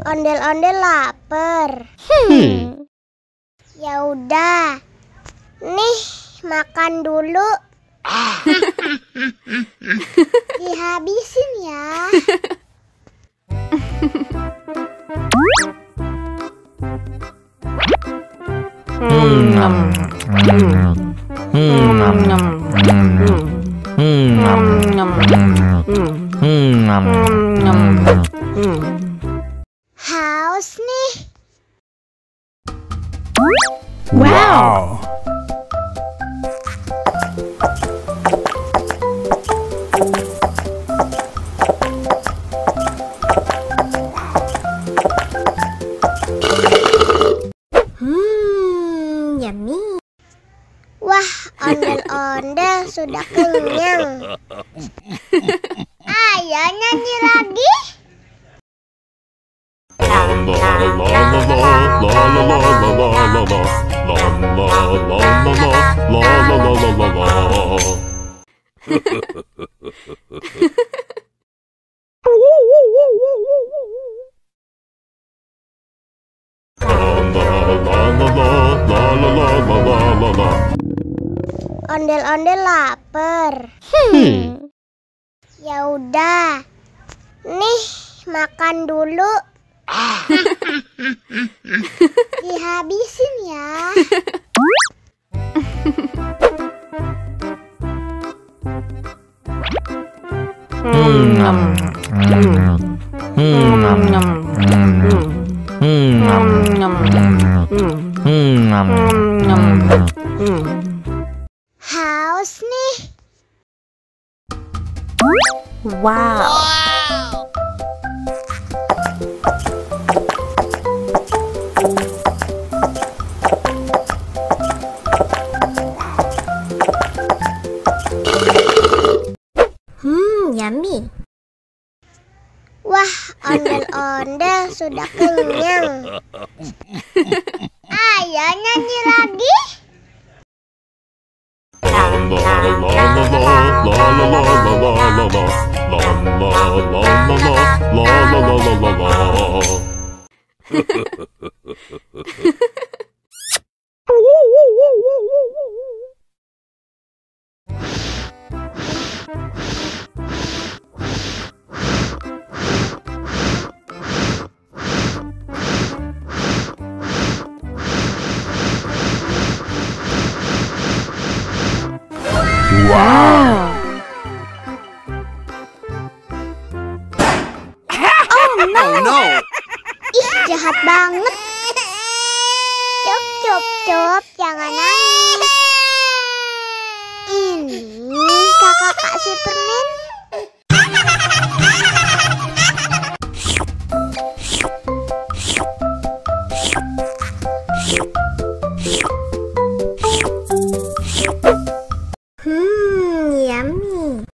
Ondel-ondel lapar. Ya udah, nih makan dulu. Dihabisin ya. Haus nih. Wow. Yummy. Wah, ondel-ondel sudah kenyang. Ayo nyanyi lagi. Ondel-ondel lapar. Ya udah, nih makan dulu. Dihabisin ya. Haus nih. Wow. Yummy. Wah, ondel-ondel sudah kenyang. Ayo nyanyi lagi. Wow. Oh no. Ih, jahat banget. Cop, jangan nangis. Ini kakak kasih permen. Yummy.